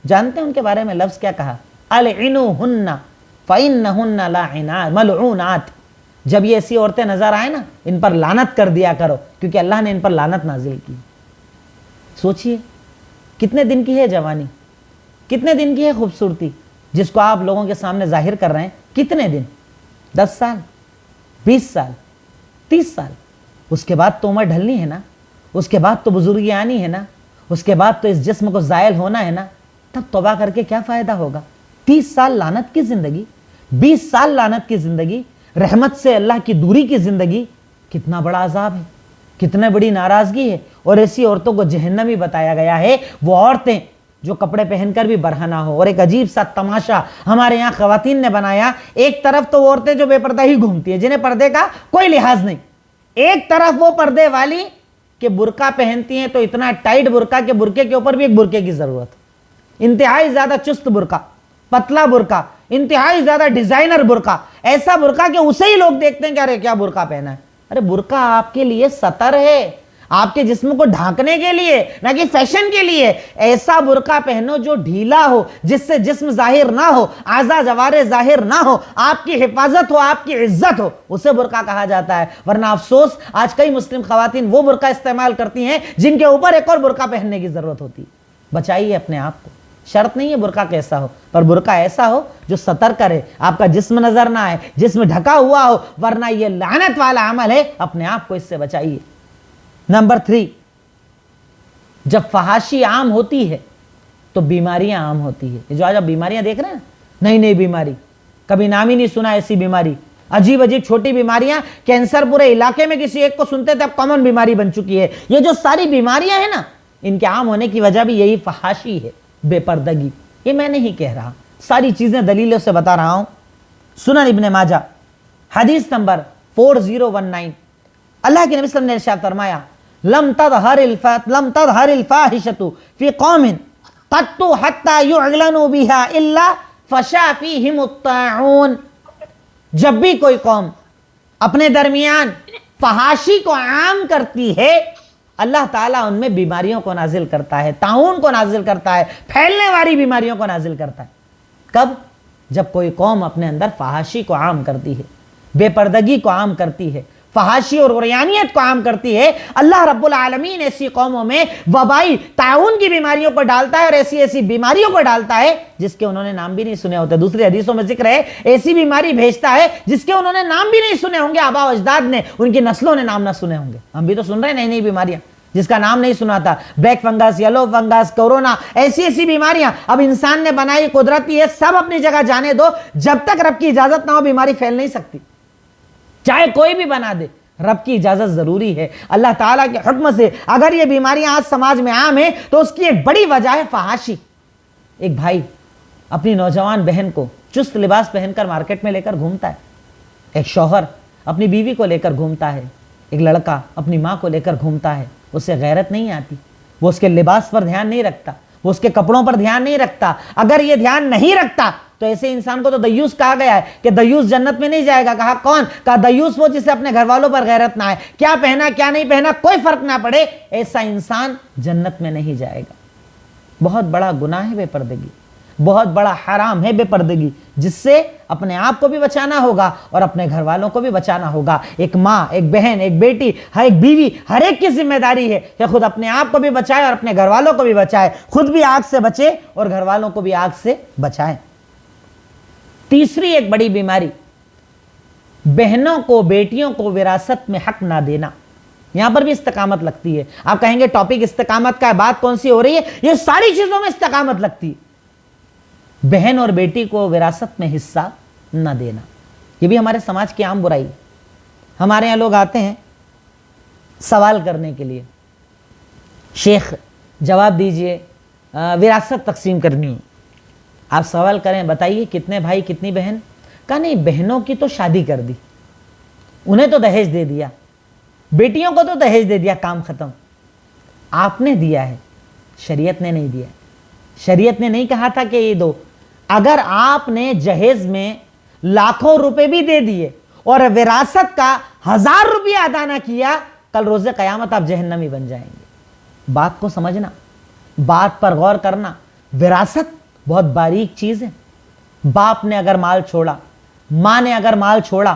Speaker 1: جانتے ہیں ان کے بارے میں لفظ کیا کہا؟ العنوہن فإنہن لاعنات ملعونات. جب یہ ایسی عورتیں نظر آئیں نا ان پر لعنت کر دیا کرو کیونکہ اللہ نے ان پر لعنت نازل کی. سوچئے کتنے دن کی ہے جوانی, کتنے دن کی ہے خوبصورتی جس کو آپ لوگوں کے سامنے ظاہر کر رہے ہیں. کتنے دن, 10 سال, 20 سال, 30 سال, اس کے بعد تو عمر ڈھلنی ہے نا, اس کے بعد تو بزرگی آنی ہے نا, اس کے بعد تو اس جسم کو زائل ہونا ہے نا, تب توبہ کر کے کیا فائدہ ہوگا. 30 سال لعنت کی زندگی, 20 سال لعنت کی زندگی, رحمت سے اللہ کی دوری کی زندگی, کتنا بڑا عذاب ہے, کتنے بڑی ناراضگی ہے. اور ایسی عورتوں کو جہنمی بتایا گیا ہے, وہ عورتیں جو کپڑے پہن کر بھی برہنہ نہ ہو. اور ایک عجیب سا تماشا ہمارے یہاں خواتین نے بنایا, ایک طرف تو وہ عورتیں جو بے پردہ ہی گھومتی ہیں جنہیں پردے کا کوئی لحاظ نہیں, ایک طرف وہ پردے والی کہ برقع پہنتی ہیں تو اتنا ٹائٹ برقع کہ برقعے کے اوپر بھی ایک برقعے کی ضرورت, انتہائی زیادہ چست برقع, پتلا برقع, انتہائی زیادہ ڈیزائنر برقع, ایسا برقع کہ اسے ہی لوگ دیکھتے ہیں کہ ارے کیا برقع پہنا ہے. ارے برقع آپ کے لیے سطر ہے, آپ کے جسم کو ڈھانکنے کے لیے, نہ کہ فیشن کے لیے. ایسا برقع پہنو جو ڈھیلا ہو, جس سے جسم ظاہر نہ ہو, اعضاء جوارح ظاہر نہ ہو, آپ کی حفاظت ہو, آپ کی عزت ہو, اسے برقع کہا جاتا ہے. ورنہ افسوس آج کئی مسلم خواتین وہ برقع استعمال کرتی ہیں جن کے اوپر ایک اور برقع پہننے کی ضرورت ہوتی. بچائیے اپنے آپ کو, شرط نہیں ہے برقع کیسا ہو, پر برقع ایسا ہو جو ستر کرے, آپ کا جسم نظر نہ آئے, جسم ڈھکا ہوا ہو, ورنہ یہ لعنت والا عمل ہے. اپنے آپ کو اس سے بچائیے. نمبر 3, جب فحاشی عام ہوتی ہے تو بیماریاں عام ہوتی ہے. یہ جو آج آپ بیماریاں دیکھ رہے ہیں, نئی نئی بیماری, کبھی نام ہی نہیں سنا ایسی بیماری, عجیب عجیب چھوٹی بیماریاں, کینسر پورے علاقے میں کسی ایک کو سنتے تھے اب کامن بیماری بن چکی ہے. یہ جو ساری بیماریاں ہیں نا, ان کے عام ہونے کی وجہ بھی یہی فحاشی ہے, بے پردگی. یہ میں نہیں کہہ رہا, ساری چیزیں دلیلوں سے بتا رہا ہوں. سنن ابن ماجہ حدیث نمبر 4019, اللہ کے نبی صلی اللہ علیہ وسلم نے ارشاد فرمایا, لم تظہر الفاحشۃ فی قوم قط حتی یعلنوا بها الا فشا فیہم الطاعون. جب بھی کوئی قوم اپنے درمیان فحاشی کو عام کرتی ہے, اللہ تعالیٰ ان میں بیماریوں کو نازل کرتا ہے, طاعون کو نازل کرتا ہے, پھیلنے والی بیماریوں کو نازل کرتا ہے. کب؟ جب کوئی قوم اپنے اندر فحاشی کو عام کرتی ہے, بے پردگی کو عام کرتی ہے, فحاشی اور عریانیت کو عام کرتی ہے. اللہ رب العالمین ایسی قوموں میں وبائی طاعون کی بیماریوں کو ڈالتا ہے, اور ایسی ایسی بیماریوں کو ڈالتا ہے جس کے انہوں نے نام بھی نہیں سنے ہوتے. دوسری حدیثوں میں ذکر ہے, ایسی بیماری بھیجتا ہے جس کے انہوں نے نام بھی نہیں سنے ہوں گے, آبا و اجداد نے, ان کی نسلوں نے نام نہ سنے ہوں گے. ہم بھی تو سن رہے ہیں نئی نئی بیماریاں جس کا نام نہیں سنا تھا, black fungus, yellow fungus, corona, ایسی ایسی بیماریاں اب انسان نے بنائی, قدرتی ہے, سب اپنی جگہ جانے دو. جب تک رب کی اجازت نہ ہو بیماری پھیل نہیں سکتی, چاہے کوئی بھی بنا دے, رب کی اجازت ضروری ہے. اللہ تعالیٰ کے حکم سے اگر یہ بیماریاں آج سماج میں عام ہیں تو اس کی ایک بڑی وجہ ہے فحاشی. ایک بھائی اپنی نوجوان بہن کو چست لباس پہن کر مارکیٹ میں لے کر گھومتا ہے, ایک شوہر اپنی بیوی کو لے کر گھومتا ہے, ایک لڑکا اپنی ماں کو لے کر گھومتا ہے. اسے غیرت نہیں آتی, وہ اس کے لباس پر دھیان نہیں رکھتا, وہ اس کے کپڑوں پر دھیان نہیں رکھتا. اگر یہ دھیان نہیں رکھتا تو ایسے انسان کو تو دیوس کہا گیا ہے کہ دیوس جنت میں نہیں جائے گا. کہا کون؟ کہا دیوس وہ جسے اپنے گھر والوں پر غیرت نہ آئے, کیا پہنا کیا نہیں پہنا کوئی فرق نہ پڑے, ایسا انسان جنت میں نہیں جائے گا. بہت بڑا گناہ ہے بے پردگی, بہت بڑا حرام ہے بے پردگی, جس سے اپنے آپ کو بھی بچانا ہوگا اور اپنے گھر والوں کو بھی بچانا ہوگا. ایک ماں, ایک بہن, ایک بیٹی, ایک بیوی, ہر ایک کی ذمہ داری ہے کہ خود اپنے آپ کو بھی بچائے اور اپنے گھر والوں کو بھی بچائے, خود بھی آگ سے بچے اور گھر والوں کو بھی آگ سے بچائے. تیسری ایک بڑی بیماری, بہنوں کو, بیٹیوں کو وراثت میں حق نہ دینا. یہاں پر بھی استقامت لگتی ہے. آپ کہیں گے ٹاپک استقامت کا ہے, بات کون سی ہو رہی ہے؟ یہ ساری چیزوں میں استقامت لگتی ہے. بہن اور بیٹی کو وراثت میں حصہ نہ دینا, یہ بھی ہمارے سماج کی عام برائی. ہمارے یہاں لوگ آتے ہیں سوال کرنے کے لیے, شیخ جواب دیجئے, وراثت تقسیم کرنی ہے. آپ سوال کریں, بتائیے کتنے بھائی کتنی بہن؟ کہا نہیں, بہنوں کی تو شادی کر دی, انہیں تو دہیج دے دیا, بیٹیوں کو تو دہیج دے دیا, کام ختم. آپ نے دیا ہے, شریعت نے نہیں دیا. شریعت نے نہیں کہا تھا کہ یہ دو. اگر آپ نے جہیز میں لاکھوں روپے بھی دے دیے اور وراثت کا 1000 روپیہ ادا نہ کیا, کل روز قیامت آپ جہنمی بن جائیں گے. بات کو سمجھنا, بات پر غور کرنا. وراثت بہت باریک چیز ہے. باپ نے اگر مال چھوڑا, ماں نے اگر مال چھوڑا,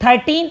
Speaker 1: 13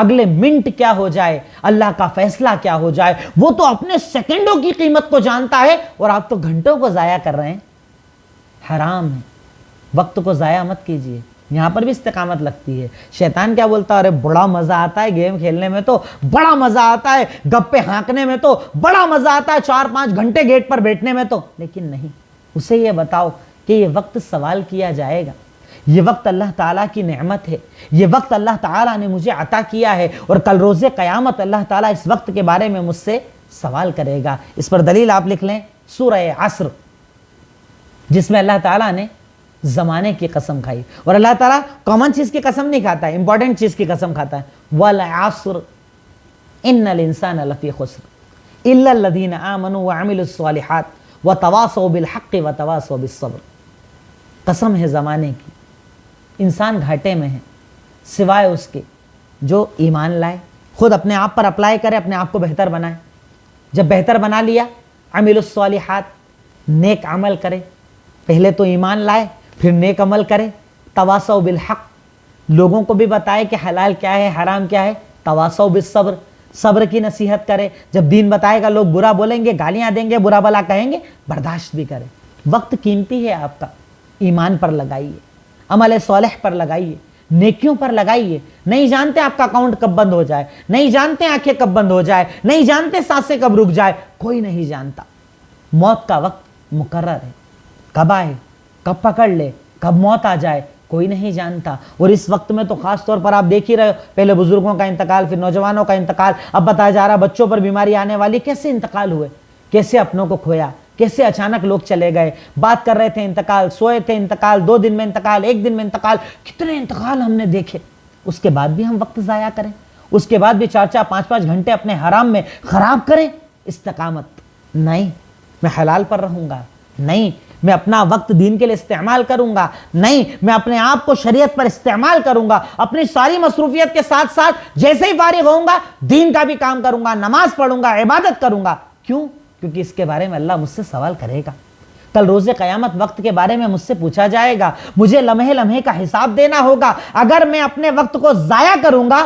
Speaker 1: اگلے منٹ کیا ہو جائے، اللہ کا فیصلہ کیا ہو جائے، وہ تو اپنے سیکنڈوں کی قیمت کو جانتا ہے اور آپ تو گھنٹوں کو ضائع کر رہے ہیں۔ حرام ہے، وقت کو ضائع مت کیجیے۔ یہاں پر بھی استقامت لگتی ہے۔ شیطان کیا بولتا ہے، ارے بڑا مزہ آتا ہے گیم کھیلنے میں، تو بڑا مزہ آتا ہے گپے ہانکنے میں، تو بڑا مزہ آتا ہے 4-5 گھنٹے گیٹ پر بیٹھنے میں، تو لیکن نہیں، اسے یہ بتاؤ کہ یہ وقت سوال کیا جائے گا، یہ وقت اللہ تعالیٰ کی نعمت ہے، یہ وقت اللہ تعالیٰ نے مجھے عطا کیا ہے، اور کل روز قیامت اللہ تعالیٰ اس وقت کے بارے میں مجھ سے سوال کرے گا۔ اس پر دلیل آپ لکھ لیں سورہ عصر، جس میں اللہ تعالیٰ نے زمانے کی قسم کھائی، اور اللہ تعالیٰ کامن چیز کی قسم نہیں کھاتا ہے، امپورٹنٹ چیز کی قسم کھاتا ہے، وَالْعَصْرِ إِنَّ الْإِنسَانَ لَفِي خُسْرٍ إِلَّا الَّذِينَ آمَنُوا وَعَمِلُوا الصَّالِحَاتِ وَتَوَاصَوْا بِالْحَقِّ وَتَوَاصَوْا بِالصَّبْرِ۔ قسم ہے زمانے کی، انسان گھاٹے میں ہے سوائے اس کے جو ایمان لائے، خود اپنے آپ پر اپلائی کرے، اپنے آپ کو بہتر بنائے، جب بہتر بنا لیا عمل الصالحات، نیک عمل کرے، پہلے تو ایمان لائے پھر نیک عمل کرے، تواصوا بالحق، لوگوں کو بھی بتائے کہ حلال کیا ہے حرام کیا ہے، تواصوا بالصبر، صبر کی نصیحت کرے، جب دین بتائے گا لوگ برا بولیں گے، گالیاں دیں گے، برا بلا کہیں گے، برداشت بھی کرے۔ وقت قیمتی ہے آپ کا، ایمان پر لگائیے، عمل صالح پر لگائیے، نیکیوں پر لگائیے۔ نہیں جانتے آپ کا اکاؤنٹ کب بند ہو جائے، نہیں جانتے آنکھیں کب بند ہو جائے، نہیں جانتے سانسیں کب رک جائے، کوئی نہیں جانتا۔ موت کا وقت مقرر ہے، کب آئے، کب پکڑ لے، کب موت آ جائے، کوئی نہیں جانتا۔ اور اس وقت میں تو خاص طور پر آپ دیکھ ہی رہے ہو، پہلے بزرگوں کا انتقال، پھر نوجوانوں کا انتقال، اب بتایا جا رہا بچوں پر بیماری آنے والی، کیسے انتقال ہوئے، کیسے اپنوں کو کھویا، کیسے اچانک لوگ چلے گئے، بات کر رہے تھے انتقال، سوئے تھے انتقال، 2 دن میں انتقال، 1 دن میں انتقال، کتنے انتقال ہم نے دیکھے۔ اس کے بعد بھی ہم وقت ضائع کریں، اس کے بعد بھی 4-4 5-5 گھنٹے اپنے حرام میں خراب کریں۔ استقامت نہیں، میں حلال پر رہوں گا، نہیں میں اپنا وقت دین کے لیے استعمال کروں گا، نہیں میں اپنے آپ کو شریعت پر استعمال کروں گا، اپنی ساری مصروفیت کے ساتھ ساتھ جیسے ہی فارغ ہوں گا دین کا بھی کام کروں گا، نماز پڑھوں گا، عبادت کروں گا۔ کیوں؟ کیونکہ اس کے بارے میں اللہ مجھ سے سوال کرے گا، کل روز قیامت وقت کے بارے میں مجھ سے پوچھا جائے گا، مجھے لمحے لمحے کا حساب دینا ہوگا۔ اگر میں اپنے وقت کو ضائع کروں گا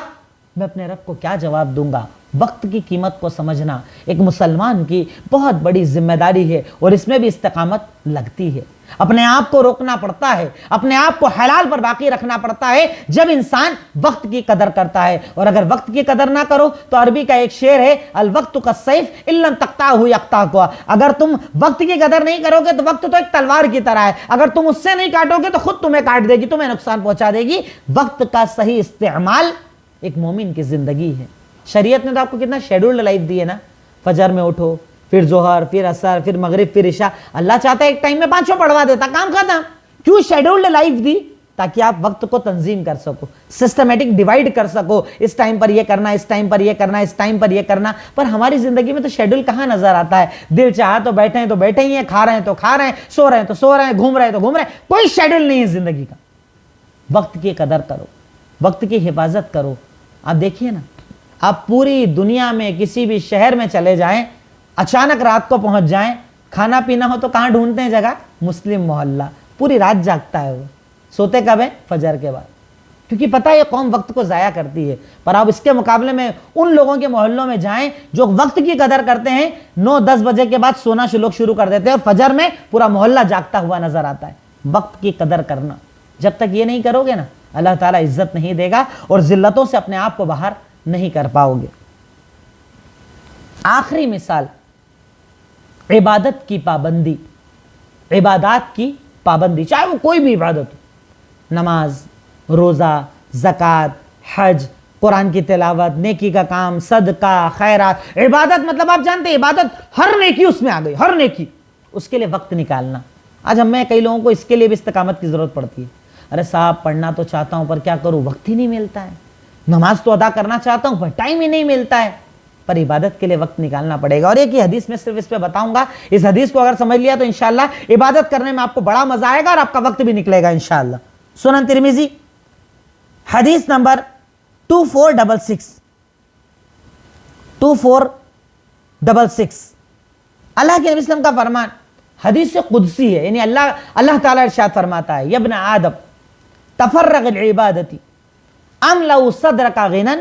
Speaker 1: میں اپنے رب کو کیا جواب دوں گا؟ وقت کی قیمت کو سمجھنا ایک مسلمان کی بہت بڑی ذمہ داری ہے، اور اس میں بھی استقامت لگتی ہے۔ اپنے آپ کو روکنا پڑتا ہے، اپنے آپ کو حلال پر باقی رکھنا پڑتا ہے جب انسان وقت کی قدر کرتا ہے۔ اور اگر وقت کی قدر نہ کرو تو عربی کا ایک شعر ہے، الوقت کالسیف ان لم تقطعه یقطعک، اگر تم وقت کی قدر نہیں کرو گے تو وقت تو ایک تلوار کی طرح ہے، اگر تم اس سے نہیں کاٹو گے تو خود تمہیں کاٹ دے گی، تمہیں نقصان پہنچا دے گی۔ وقت کا صحیح استعمال ایک مومن کی زندگی ہے۔ شریعت نے تو آپ کو کتنا شیڈولڈ لائف دی ہے نا، فجر میں اٹھو، پھر ظہر، پھر عصر، پھر مغرب، پھر عشاء۔ اللہ چاہتا ہے ایک ٹائم میں 5 پڑھوا دیتا، کام ختم۔ کیوں شیڈولڈ لائف دی؟ تاکہ آپ وقت کو تنظیم کر سکو، سسٹمیٹک ڈیوائیڈ کر سکو، اس ٹائم پر یہ کرنا، اس ٹائم پر یہ کرنا، اس ٹائم پر یہ کرنا۔ پر ہماری زندگی میں تو شیڈول کہاں نظر آتا ہے؟ دل چاہا تو بیٹھے ہیں تو بیٹھے ہی ہیں، کھا رہے ہیں تو کھا رہے ہیں، سو رہے ہیں تو سو رہے ہیں، گھوم رہے ہیں تو گھوم رہے ہیں، کوئی شیڈول نہیں ہے زندگی کا۔ وقت کی قدر کرو، وقت کی حفاظت کرو۔ آپ دیکھیے نا، آپ پوری دنیا میں کسی بھی شہر میں چلے جائیں، اچانک رات کو پہنچ جائیں، کھانا پینا ہو تو کہاں ڈھونڈتے ہیں جگہ؟ مسلم محلہ۔ پوری رات جاگتا ہے وہ، سوتے کب ہیں؟ فجر کے بعد، کیونکہ پتہ ہے یہ قوم وقت کو ضائع کرتی ہے۔ پر آپ اس کے مقابلے میں ان لوگوں کے محلوں میں جائیں جو وقت کی قدر کرتے ہیں، 9-10 بجے کے بعد سونا لوگ شروع کر دیتے ہیں اور فجر میں پورا محلہ جاگتا ہوا نظر آتا ہے۔ وقت کی قدر کرنا، جب تک یہ نہیں کرو گے نا اللہ تعالیٰ عزت نہیں دے گا اور ذلتوں سے اپنے آپ کو باہر نہیں کر پاؤ گے۔ آخری مثال، عبادت کی پابندی، عبادات کی پابندی، چاہے وہ کوئی بھی عبادت ہو، نماز، روزہ، زکوٰۃ، حج، قرآن کی تلاوت، نیکی کا کام، صدقہ، خیرات۔ عبادت مطلب آپ جانتے ہیں عبادت ہر نیکی اس میں آ گئی، ہر نیکی، اس کے لیے وقت نکالنا۔ آج ہم میں کئی لوگوں کو اس کے لیے بھی استقامت کی ضرورت پڑتی ہے۔ ارے صاحب پڑھنا تو چاہتا ہوں پر کیا کروں، وقت ہی نہیں ملتا ہے، نماز تو ادا کرنا چاہتا ہوں پر ٹائم ہی نہیں ملتا ہے۔ پر عبادت کے لیے وقت نکالنا پڑے گا۔ اور ایک ہی حدیث میں صرف اس پہ بتاؤں گا، اس حدیث کو اگر سمجھ لیا تو انشاءاللہ عبادت کرنے میں آپ کو بڑا مزہ آئے گا اور آپ کا وقت بھی نکلے گا انشاءاللہ۔ سنن ترمذی حدیث نمبر 2466، 2466، اللہ کے نبی صلی اللہ علیہ وسلم کا فرمان، حدیث قدسی ہے، یعنی اللہ تعالیٰ ارشاد فرماتا ہے، یا ابن آدم تفرغ العبادتی ام لو صدرک غنن